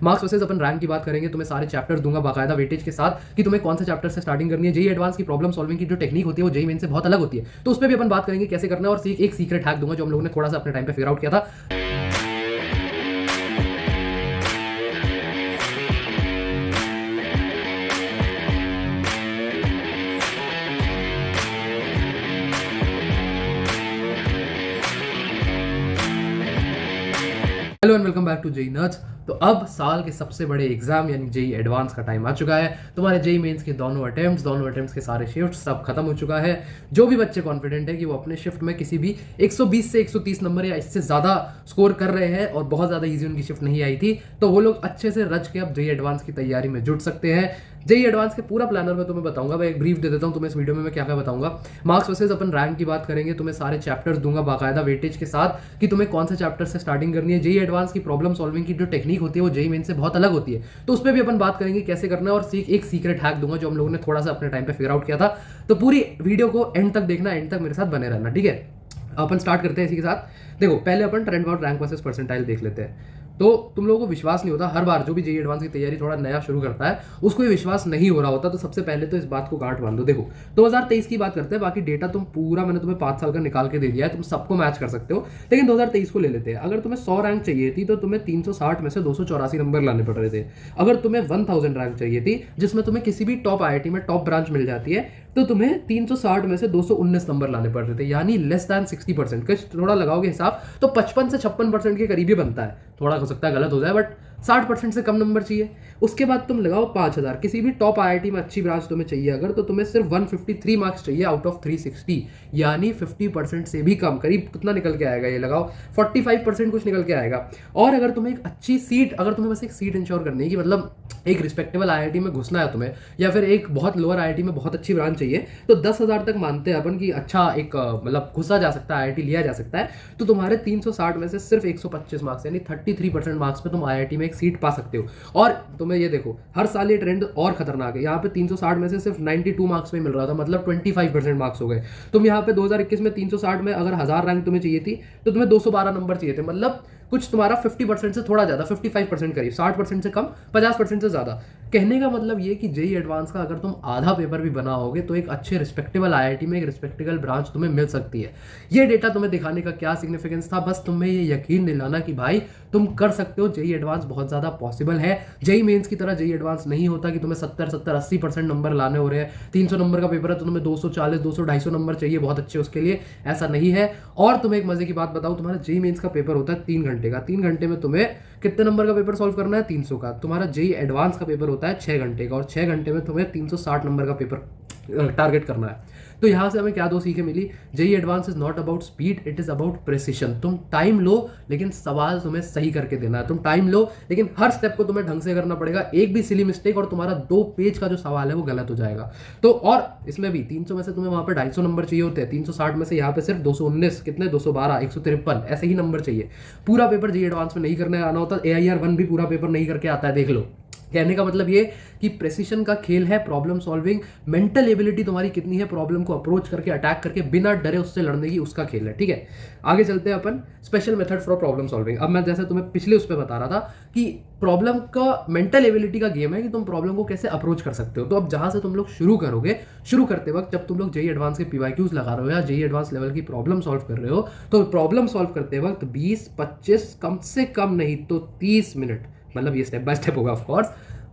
Marks versus अपन rank की बात करेंगे, तुम्हें सारे चैप्टर्स दूंगा बाकायदा वेटेज के साथ कि तुम्हें कौन से चैप्टर से स्टार्टिंग करनी है। जेई एडवांस की प्रॉब्लम सॉल्विंग की जो टेक्निक होती है वो जेई मेन से बहुत अलग होती है, तो उस पर भी अपन बात करेंगे कैसे करना है। और एक सीक्रेट हैक दूंगा जो हम लोगों ने थोड़ा सा अपने टाइम पे फिगर आउट किया था। Hello and welcome back to JEE nerds. तो अब साल के सबसे बड़े एग्जाम यानी जेई एडवांस का टाइम आ चुका है। तुम्हारे जेई मेंस के दोनों अटेम्प्ट्स के सारे शिफ्ट सब खत्म हो चुका है। जो भी बच्चे कॉन्फिडेंट है कि वो अपने शिफ्ट में किसी भी 120 से 130 नंबर या इससे ज़्यादा स्कोर कर रहे हैं और बहुत ज़्यादा ईजी उनकी शिफ्ट नहीं आई थी, तो वो लोग अच्छे से रच के अब जेई एडवांस की तैयारी में जुट सकते हैं। जेई एडवांस के पूरा प्लानर मैं तुम्हें बताऊंगा, मैं एक ब्रीफ दे देता हूं तुम्हें इस वीडियो में मैं क्या क्या बताऊंगा। मार्क्स वर्सेस अपन रैंक की बात करेंगे, तुम्हें सारे चैप्टर्स दूंगा बाकायदा वेटेज के साथ कि तुम्हें कौन से चैप्टर से स्टार्टिंग करनी है। जेई एडवांस की प्रॉब्लम सॉल्विंग की जो टेक्निक होती है वो जेई मेन से बहुत अलग होती है, तो उस पर भी अपन बात करेंगे कैसे करना है। और एक सीक्रेट हैक दूंगा जो हम लोगों ने थोड़ा सा अपने टाइम पे फिगर आउट किया था। तो पूरी वीडियो को एंड तक देखना, एंड तक मेरे साथ बने रहना, ठीक है। अपन स्टार्ट करते हैं इसी के साथ। देखो, पहले अपन ट्रेंड वाउट रैंक वर्सेस परसेंटाइल देख लेते हैं। तो तुम लोगों को विश्वास नहीं होता, हर बार जो भी जेई एडवांस की तैयारी थोड़ा नया शुरू करता है उसको ये विश्वास नहीं हो रहा होता। तो सबसे पहले तो इस बात को गांठ बांध दो। देखो, 2023 की बात करते हैं, बाकी डेटा तुम पूरा मैंने तुम्हें 5 साल का निकाल के दे दिया है, तुम सबको मैच कर सकते हो। लेकिन 2023 को ले लेते हैं। अगर तुम्हें 100 रैंक चाहिए थी तो तुम्हें 360 में से 284 नंबर लाने पड़ रहे थे। अगर तुम्हें 1000 रैंक चाहिए थी जिसमें तुम्हें किसी भी टॉप आईआईटी में टॉप ब्रांच मिल जाती है, तो तुम्हें 360 में से 219 नंबर लाने पड़ रहे थे, यानी लेस दैन 60%। कुछ थोड़ा लगाओगे हिसाब तो 55 से 56% के करीब ही बनता है। थोड़ा हो सकता है गलत हो जाए, बट 60% से कम नंबर चाहिए। उसके बाद तुम लगाओ 5000, किसी भी टॉप आईआईटी में अच्छी ब्रांच तुम्हें चाहिए अगर, तो तुम्हें सिर्फ 153 मार्क्स चाहिए आउट ऑफ 360, यानी 50% से भी कम। करीब कितना निकल के आएगा, ये लगाओ 45% कुछ निकल के आएगा। और अगर तुम्हें एक अच्छी सीट, अगर तुम्हें बस एक सीट इंश्योर करनी है कि मतलब एक रिस्पेक्टेबल आईआईटी में घुसना है तुम्हें, या फिर एक बहुत लोअर आईआईटी में बहुत अच्छी ब्रांच चाहिए, तो 10,000 तक मानते हैं अपन कि अच्छा एक मतलब घुसा जा सकता है, आईआईटी लिया जा सकता है। तो तुम्हारे 360 में से सिर्फ 125 मार्क्स यानी 33% मार्क्स पे तुम आईआईटी में एक सीट पा सकते हो। और तुम्हें ये देखो, हर साल ये ट्रेंड और खतरनाक है। यहाँ पे 360 में से सिर्फ 92 मार्क्स में मिल रहा था, मतलब 25% मार्क्स हो गए। तुम यहाँ पे 2021 में 360 में अगर 1000 रैंक तुम्हें चाहिए थी तो तुम्हें 212 नंबर चाहिए थे, मतलब कुछ तुम्हारा 50% से थोड़ा ज्यादा, 55% करीब, 60% से कम, 50% से ज्यादा। कहने का मतलब ये कि जेई एडवांस का अगर तुम आधा पेपर भी बनाओगे तो एक अच्छे रिस्पेक्टेबल आईआईटी में एक रिस्पेक्टेबल ब्रांच तुम्हें मिल सकती है। ये डेटा तुम्हें दिखाने का क्या सिग्निफिकेंस था, बस तुम्हें ये यकीन दिलाना कि भाई तुम कर सकते हो। जेई एडवांस बहुत ज्यादा पॉसिबल है। जेई मेंस की तरह जेई एडवांस नहीं होता कि तुम्हें 70-80% नंबर लाने हो रहे हैं। 300 नंबर का पेपर है तो तुम्हें 240, 200-250 नंबर चाहिए बहुत अच्छे उसके लिए, ऐसा नहीं है। और तुम्हें एक मजे की बात बताऊं, तुम्हारा जेई मेंस का पेपर होता है 3 घंटे का। 3 घंटे में तुम्हें कितने नंबर का पेपर सॉल्व करना है, 300 का। तुम्हारा जेई एडवांस का पेपर होता है 6 घंटे का, और 6 घंटे में तुम्हें 360 नंबर का पेपर टारगेट करना है। तो यहां से हमें क्या दो सीखें मिली, JEE advanced is not about speed, it is about precision. तुम टाइम लो लेकिन सवाल तुम्हें सही करके देना है। तुम टाइम लो लेकिन हर स्टेप को तुम्हें ढंग से करना पड़ेगा। एक भी सिली मिस्टेक और तुम्हारा 2 पेज का जो सवाल है वो गलत हो जाएगा। तो और इसमें भी 300 में से तुम्हें वहां पे 250 नंबर चाहिए होते हैं, 360 में से यहाँ पे सिर्फ 219, कितने 212, 153 ऐसे ही नंबर चाहिए। पूरा पेपर जेई एडवांस में नहीं करने आना होता। AIR 1 भी पूरा पेपर नहीं करके आता है, देख लो। कहने का मतलब ये कि प्रेसिशन का खेल है, प्रॉब्लम सॉल्विंग, मेंटल एबिलिटी तुम्हारी कितनी है प्रॉब्लम को अप्रोच करके, अटैक करके बिना डरे उससे लड़ने की, उसका खेल है, ठीक है। आगे चलते हैं अपन special method for problem solving. अब मैं जैसे तुम्हें पिछले उस पर बता रहा था कि प्रॉब्लम का मेंटल एबिलिटी का गेम है कि तुम प्रॉब्लम को कैसे अप्रोच कर सकते हो। तो अब जहां से तुम लोग शुरू करोगे, शुरू करते वक्त जब तुम लोग जेई एडवांस के PYQs लगा रहे हो या जेई एडवांस लेवल की प्रॉब्लम सॉल्व कर रहे हो, तो प्रॉब्लम सॉल्व करते वक्त 20-25 कम से कम नहीं तो 30 मिनट, मतलब ये स्टेप बाय स्टेप होगा ऑफकोर्स,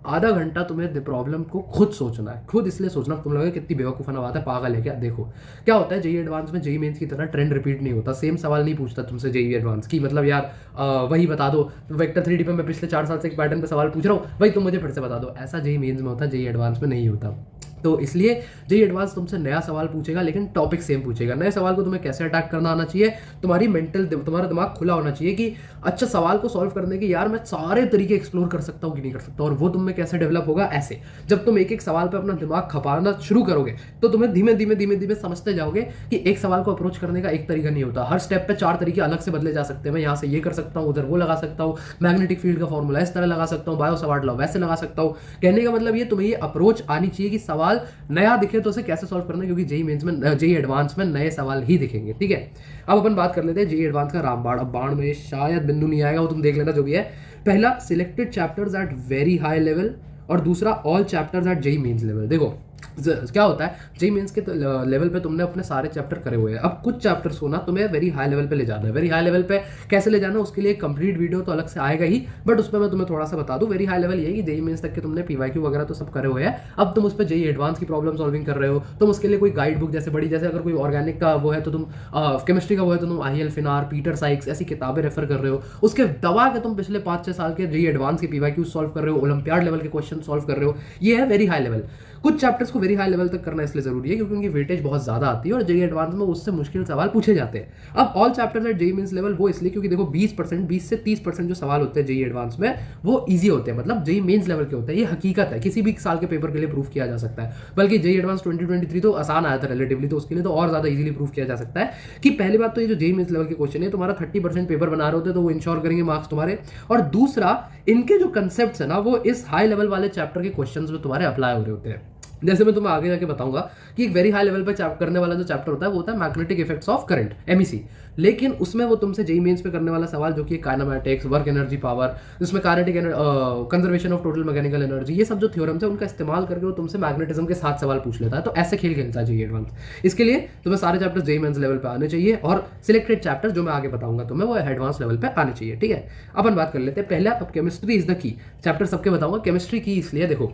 आधा घंटा तुम्हें प्रॉब्लम को खुद सोचना है। खुद इसलिए सोचना, तुम लोग कितनी बेवकूफ़ाना बात है, पागल है क्या। देखो क्या होता है, जेई एडवांस में जेई मेंस की तरह ट्रेंड रिपीट नहीं होता। सेम सवाल नहीं पूछता तुमसे जेई एडवांस की, मतलब यार वही बता दो, वेक्टर 3D पे मैं पिछले 4 साल से एक पैटर्न पे सवाल पूछ रहा हूँ, वही तुम मुझे फिर से बता दो। ऐसा जेई मेंस में होता है, जेई एडवांस में नहीं होता। तो इसलिए जेई एडवांस तुमसे नया सवाल पूछेगा लेकिन टॉपिक सेम पूछेगा। नए सवाल को तुम्हें कैसे अटैक करना आना चाहिए, तुम्हारा दिमाग खुला होना चाहिए कि अच्छा सवाल को सॉल्व करने के यार मैं सारे तरीके एक्सप्लोर कर सकता हूँ कि नहीं कर सकता। और वो तुम में कैसे डेवलप होगा, ऐसे जब तुम एक एक सवाल पे अपना दिमाग खपाना शुरू करोगे तो तुम्हें धीमे धीमे समझते जाओगे कि एक सवाल को अप्रोच करने का एक तरीका नहीं होता। हर स्टेप पे 4 तरीके अलग से बदले जा सकते हैं। मैं यहाँ से ये कर सकता हूँ, उधर वो लगा सकता हूँ, मैग्नेटिक फील्ड का फॉर्मूला इस तरह लगा सकता हूँ, बायो सवार्ट लॉ वैसे लगा सकता हूँ। कहने का मतलब ये तुम्हें ये अप्रोच आनी चाहिए कि सवाल नया दिखे तो उसे कैसे सॉल्व करना है, क्योंकि जेई एडवांस में नए सवाल ही दिखेंगे, ठीक है। अब अपन बात कर लेते हैं जेई एडवांस का रामबाण। अब बाण में शायद बिंदु नहीं आएगा, वो तुम देख लेना जो भी है। पहला selected chapters at very high level और दूसरा all chapters at JEE mains level. देखो क्या होता है, जेई मेंस के लेवल पे तुमने अपने सारे चैप्टर करे हुए हैं, अब कुछ चैप्टर्स को ना तुम्हें वेरी हाई लेवल पे ले जाना है। वेरी हाई लेवल पे कैसे ले जाना है उसके लिए कंप्लीट वीडियो तो अलग से आएगा ही, बट उसमें मैं तुम्हें थोड़ा सा बता दूं। वेरी हाई लेवल ये है कि जेई मेंस तक के तुमने पीवाईक्यू वगैरह तो सब करे हुए हैं, अब तुम उस पर जेई एडवांस की प्रॉब्लम सॉल्विंग कर रहे हो, तुम उसके लिए कोई गाइड बुक जैसे बड़ी, जैसे अगर कोई ऑर्गेनिक का वो है तो तुम केमिस्ट्री का वो है तो तुम आईएल फिनार पीटर साइक्स ऐसी किताबें रेफर कर रहे हो, उसके दबा के तुम पिछले 5-6 साल के जेई एडवांस के पीवाईक्यू सॉल्व कर रहे हो, ओलंपियाड लेवल के क्वेश्चन सॉल्व कर रहे हो। ये है वेरी हाई लेवल। कुछ चैप्टर्स को वेरी हाई लेवल तक करना इसलिए जरूरी है क्योंकि उनकी वेटेज बहुत ज्यादा आती है और जेई एडवांस में उससे मुश्किल सवाल पूछे जाते हैं। अब all chapters at JEE mains level वो इसलिए क्योंकि देखो 20 से 30% जो सवाल होते हैं जेई एडवांस में वो इजी होते हैं, मतलब जेई मेंस लेवल के होते हैं। ये हकीकत है, किसी भी साल के पेपर के लिए प्रूफ किया जा सकता है। बल्कि जेई एडवांस 2023 तो आसान आया था रिलेटिवली, तो उसके लिए तो और ज्यादा इजीली प्रूफ किया जा सकता है कि पहली बात तो ये जो जेई मेंस लेवल के क्वेश्चन है तुम्हारा 30% पेपर बना रहे होते हैं तो वो इंश्योर करेंगे मार्क्स तुम्हारे, और दूसरा इनके जो कंसेप्ट है ना वो इस हाई लेवल वाले चैप्टर के क्वेश्चन में तुम्हारे अप्लाई हो रहे होते हैं। जैसे मैं तुम्हें आगे जाके बताऊंगा कि एक वेरी हाई लेवल पे करने वाला जो चैप्टर होता है वो होता है magnetic effects of current, MEC, लेकिन उसमें वो तुमसे जेई मेंस पे करने वाला सवाल जो कि काइनेमैटिक्स, वर्क एनर्जी पावर, जिसमें kinetic conservation of total mechanical energy, ये सब जो थ्योरम्स है उनका इस्तेमाल करके वो तुमसे मैग्नेटिज्म के साथ सवाल पूछ लेता है। तो ऐसे खेल खेलता है जेई एडवांस। इसके लिए तुम्हें सारे चैप्टर्स जेई मेंस लेवल पे आने चाहिए और सिलेक्टेड चैप्टर्स जो मैं आगे बताऊंगा तुम्हें वो एडवांस लेवल पे आने चाहिए। ठीक है, अपन बात कर लेते हैं पहला। अब chemistry is the key, chapter सबके बताऊंगा। केमिस्ट्री की इसलिए देखो,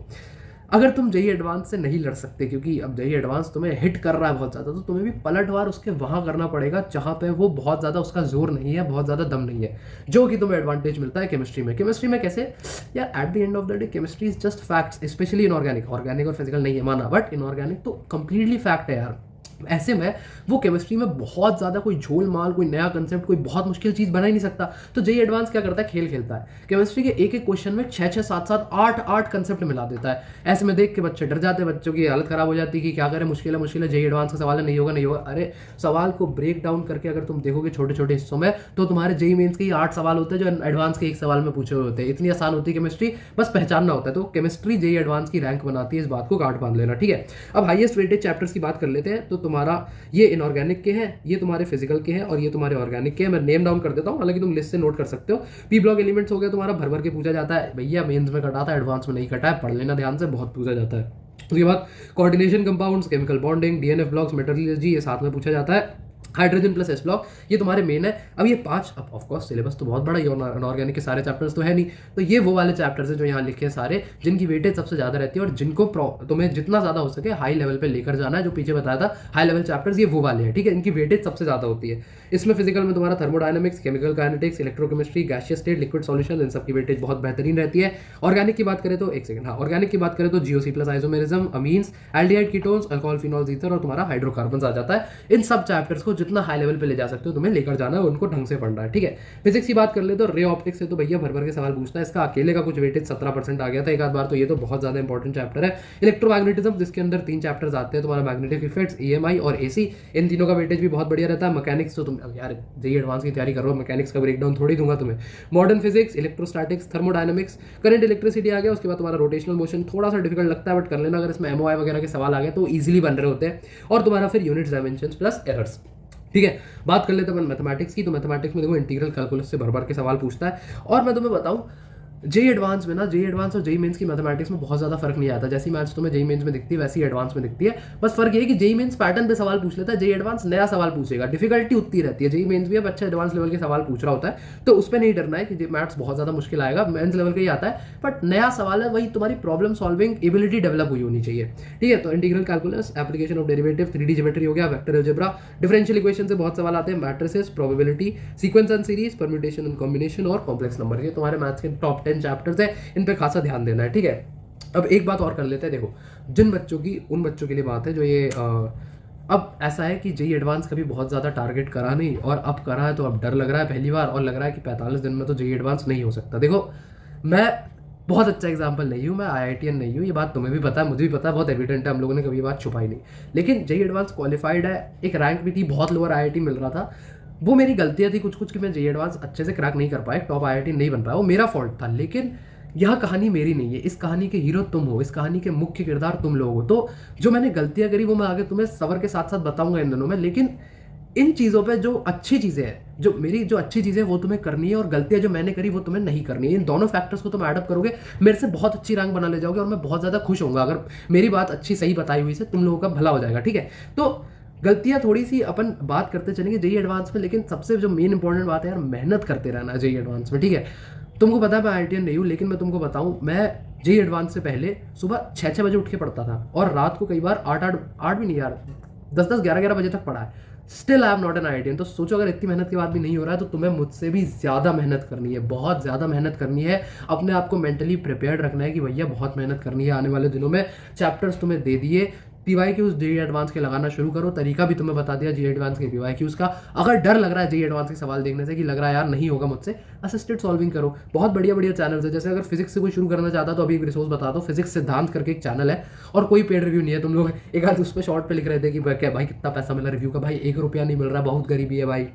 अगर तुम जेई एडवांस से नहीं लड़ सकते क्योंकि अब जेई एडवांस तुम्हें हिट कर रहा है बहुत ज़्यादा, तो तुम्हें भी पलटवार उसके वहाँ करना पड़ेगा जहाँ पे वो बहुत ज़्यादा उसका जोर नहीं है, बहुत ज़्यादा दम नहीं है, जो कि तुम्हें एडवांटेज मिलता है केमिस्ट्री में। केमिस्ट्री में कैसे यार, at the end of the day chemistry is just facts, specially inorganic. Organic और फिजिकल नहीं है माना, बट इनऑर्गेनिक तो कंप्लीटली फैक्ट है यार। ऐसे में वो केमिस्ट्री में बहुत ज़्यादा कोई झोल माल, कोई नया कंसेप्ट, कोई बहुत मुश्किल चीज़ बना ही नहीं सकता। तो जेई एडवांस क्या करता है, खेल खेलता है। केमिस्ट्री के एक एक क्वेश्चन में 6-6, 7-7, 8-8 कंसेप्ट मिला देता है। ऐसे में देख के बच्चे डर जाते हैं, बच्चों की हालत खराब हो जाती है कि क्या करें, मुश्किल है, जेई एडवांस का सवाल है, नहीं होगा नहीं होगा। अरे सवाल को ब्रेक डाउन करके अगर तुम देखोगे छोटे छोटे हिस्सों में तो तुम्हारे जेई मेंस के 8 सवाल होते हैं जो एडवांस के एक सवाल में पूछे हुए होते हैं। इतनी आसान होती है केमिस्ट्री, बस पहचानना होता है। तो केमिस्ट्री जेई एडवांस की रैंक बनाती है, इस बात को गांठ बांध लेना। ठीक है, अब हाईएस्ट वेटेज चैप्टर्स की बात कर लेते हैं। तो तुम्हारा ये इनऑर्गेनिक के हैं, ये तुम्हारे फिजिकल के हैं और ये तुम्हारे ऑर्गेनिक के हैं। मैं नेम डाउन कर देता हूं, हालांकि तुम लिस्ट से नोट कर सकते हो। पी ब्लॉक एलिमेंट्स हो गया तुम्हारा, भर भर के पूछा जाता है भैया, मेंस में कटा था, एडवांस में नहीं कटा है, पढ़ लेना ध्यान से, बहुत पूछा जाता है। उसके बाद coordination compounds, chemical bonding, DNF blocks, metallurgy, ये साथ में पूछा जाता है। हाइड्रोजन प्लस एस ब्लॉक, ये तुम्हारे मेन है। अब ये 5, अब ऑफकोर्स सिलेबस तो बहुत बड़ा, ये अनऑर्गेनिक के सारे चैप्टर्स तो है नहीं, तो ये वो वाले चैप्टर्स हैं जो यहाँ लिखे हैं सारे, जिनकी वेटेज सबसे ज्यादा रहती है और जिनको तुम्हें जितना ज्यादा हो सके हाई लेवल पे लेकर जाना है। जो पीछे बताया था हाई लेवल चैप्टर्स, ये वो वाले हैं। ठीक है, इनकी वेटेज सबसे ज्यादा होती है। इसमें फिजिकल में तुम्हारा thermodynamics, chemical kinetics, electrochemistry, gaseous state, liquid solution, इन सब की वेटेज बहुत बेहतरीन रहती है। ऑर्गेनिक की बात करें तो एक सेकंड, हाँ, ऑर्गेनिक की बात करें तो GOC plus isomerism, amines, aldehyde ketones, alcohol, phenols, ether और तुम्हारा हाइड्रोकार्बन आ जाता है। इन सब चैप्टर्स को जितना हाई लेवल पे ले जा सकते हो तुम्हें लेकर जाना है, उनको ढंग से पढ़ना है। ठीक है, फिजिक्स की बात कर ले तो रे ऑप्टिक्स से तो भैया भर भर के सवाल पूछता है। इसका अकेले का कुछ वेटेज 17% आ गया था एक आध बार, तो ये तो बहुत ज्यादा इंपॉर्टेंट चैप्टर है। इलेक्ट्रोमैग्नेटिज्म, जिसके अंदर 3 चैप्टर्स आते हैं तुम्हारा, मैग्नेटिक इफेक्ट्स, ईएमआई और एसी, इन तीनों का वेटेज भी बहुत बढ़िया रहता है। मैकेनिक्स तो तुम यार जेईई एडवांस की तैयारी कर रहे हो, मैकेनिक्स का ब्रेकडाउन थोड़ी दूंगा तुम्हें। Modern physics, electrostatics, thermodynamics, current electricity आ गया। उसके बाद तुम्हारा रोटेशनल मोशन थोड़ा सा डिफिकल्ट लगता है, बट कर लेना, अगर इसमें एमओआई वगैरह के सवाल आ गए तो ईजिली बन रहे होते हैं। और तुम्हारा फिर यूनिट्स, डायमेंशंस प्लस एरर्स। ठीक है, बात कर लेते हैं मैथमेटिक्स की। तो मैथमेटिक्स में देखो इंटीग्रल कैलकुलस से भर भर के सवाल पूछता है। और मैं तुम्हें बताऊं, जेई एडवांस में ना, जेई एडवांस और जेई मेंस की मैथमेटिक्स में बहुत ज्यादा फर्क नहीं आता। जैसी मैथ्स तुम्हें जेई मेंस में दिखती है वैसी एडवांस में दिखती है। बस फर्क ये है कि जेई मेंस पैटर्न पे सवाल पूछ लेता है, जेई एडवांस नया सवाल पूछेगा। डिफिकल्टी उतनी रहती है, जेई मेंस भी अब अच्छा एडवांस लेवल के सवाल पूछ रहा होता है, तो उस पर नहीं डरना है कि मैथ्स बहुत ज्यादा मुश्किल आएगा, मेंस लेवल का ही आता है। बट नया सवाल है, वही तुम्हारी प्रॉब्लम सॉल्विंग एबिलिटी डेवलप हुई होनी चाहिए। ठीक है, तो integral calculus, application of derivative, 3D geometry हो गया, वेक्टर अलजेब्रा, डिफरेंशियल इक्वेशन से बहुत सवाल आते हैं, matrices, probability, sequence and series, permutation and combination और कॉम्प्लेक्स नंबर। ये तुम्हारे मैथ्स के टॉप 10 चैप्टर्स है, इन पे खासा ध्यान देना है। ठीक है, अब एक बात और कर लेते हैं। देखो, जिन बच्चों की, उन बच्चों के लिए बात है जो ये अब ऐसा है कि जेई एडवांस कभी बहुत ज़्यादा टारगेट करा नहीं और अब करा है, तो अब डर लग रहा है पहली बार, और लग रहा है कि 45 दिन में तो जेई एडवांस नहीं हो सकता। देखो, मैं बहुत अच्छा एग्जाम्पल नहीं हूँ, मैं IITian नहीं हूँ, ये बात तुम्हें भी पता है, मुझे भी पता है, बहुत एविडेंट है, हम लोगों ने कभी ये बात छुपाई नहीं। लेकिन जेई एडवांस क्वालिफाइड है, एक रैंक भी थी, बहुत लोअर IIT मिल रहा था। वो मेरी गलतियाँ थी कुछ कुछ कि मैं जेई एडवांस अच्छे से क्रैक नहीं कर पाया, टॉप IIT नहीं बन पाया, वो मेरा फॉल्ट था। लेकिन यह कहानी मेरी नहीं है, इस कहानी के हीरो तुम हो, इस कहानी के मुख्य किरदार तुम लोग हो। तो जो मैंने गलतियां करी वो मैं आगे तुम्हें सबर के साथ साथ बताऊंगा इन दिनों में। लेकिन इन चीज़ों पे जो अच्छी चीज़ें हैं, जो अच्छी चीज़ें वो तुम्हें करनी है, और गलतियाँ जो मैंने करी वो तुम्हें नहीं करनी है। इन दोनों फैक्टर्स को तुम ऐड अप करोगे, मेरे से बहुत अच्छी रैंक बना ले जाओगे, और मैं बहुत ज़्यादा खुश होऊंगा अगर मेरी बात अच्छी सही बताई हुई से तुम लोगों का भला हो जाएगा, ठीक है। तो गलतियाँ थोड़ी सी अपन बात करते चलेंगे जेई एडवांस में, लेकिन सबसे जो मेन इंपॉर्टेंट बात है यार, मेहनत करते रहना जेई एडवांस में, ठीक है। तुमको पता है मैं आईटीएन नहीं हूँ, लेकिन मैं तुमको बताऊँ, मैं जेई एडवांस से पहले सुबह 6-6 बजे उठ के पढ़ता था, और रात को कई बार 8 भी नहीं यार, 10-10 11-11 बजे तक पढ़ा है। Still I am not an ITM. तो सोचो अगर इतनी मेहनत के बाद भी नहीं हो रहा है, तो तुम्हें मुझसे भी ज़्यादा मेहनत करनी है, बहुत ज़्यादा मेहनत करनी है। अपने आप को मेंटली प्रिपेयर्ड रखना है कि भैया बहुत मेहनत करनी है आने वाले दिनों में। चैप्टर्स तुम्हें दे दिए, पीवाईक्यूज जेई एडवांस के लगाना शुरू करो, तरीका भी तुम्हें बता दिया जेई एडवांस के पीवाईक्यूज का। अगर डर लग रहा है जेई एडवांस के सवाल देखने से कि लग रहा है यार नहीं होगा मुझसे, असिस्टेड सॉल्विंग करो। बहुत बढ़िया बढ़िया चैनल्स है, जैसे अगर फिजिक्स से कोई शुरू करना चाहता तो अभी एक रिसोर्स बता दो, फिजिक्स सिद्धांत करके एक चैनल है, और कोई पेड रिव्यू नहीं है। तुम लोग एक आध उस पर शॉर्ट पे लिख रहे थे कि क्या भाई कितना पैसा मिला रिव्यू का, भाई 1 रुपया नहीं मिल रहा, बहुत गरीबी है भाई।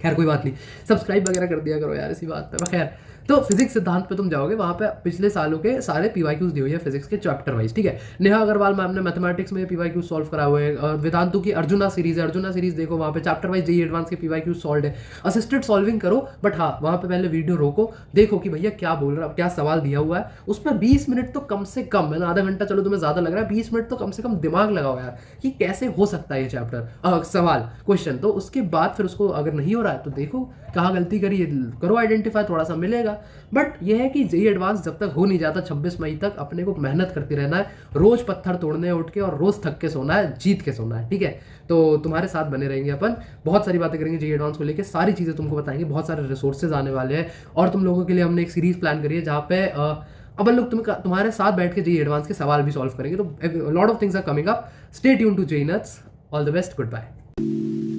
खैर कोई बात नहीं, सब्सक्राइब वगैरह कर दिया करो यार, इसी बात पे। खैर तो फिजिक्स सिद्धांत पे तुम जाओगे, वहां पे पिछले सालों के सारे पीवाईक्यूज दिए हुए हैं फिजिक्स के चैप्टर वाइज, ठीक है। नेहा अग्रवाल मैम ने मैथमेटिक्स में पीवाईक्यूज सॉल्व करा हुए हैं। वेदांतु की अर्जुना सीरीज है, अर्जुना सीरीज देखो, वहां पे चैप्टर वाइज जेई एडवांस के पीवाईक्यूज सॉल्व है। असिस्टेड सॉल्विंग करो, बट हाँ वहां पे पहले वीडियो रोको, देखो कि भैया क्या बोल रहा है, क्या सवाल दिया हुआ है, उस पर 20 मिनट तो कम से कम, मैंने आधा घंटा चलो तुम्हें ज्यादा लग रहा है, 20 मिनट तो कम से कम दिमाग लगाओ यार कि कैसे हो सकता है ये चैप्टर, सवाल, क्वेश्चन। तो उसके बाद फिर उसको अगर नहीं हो रहा है तो देखो कहाँ गलती करी, करो आइडेंटिफाई, थोड़ा सा मिलेगा। बट यह है कि जेई एडवांस जब तक हो नहीं जाता 26 मई तक, अपने को मेहनत करती रहना है, रोज पत्थर तोड़ने उठ के, और रोज थक के सोना है, जीत के सोना है, ठीक है। तो तुम्हारे साथ बने रहेंगे अपन, बहुत सारी बातें करेंगे जेई एडवांस को लेकर, सारी चीजें तुमको बताएंगे, बहुत सारे रिसोर्सेज आने वाले हैं, और तुम लोगों के लिए हमने एक सीरीज प्लान करी है जहाँ पे अपन लोग तुम्हारे साथ बैठ के जेई एडवांस के सवाल भी सॉल्व करेंगे। तो lot of things are coming up, stay tune to JEE nerds, all the best, good bye.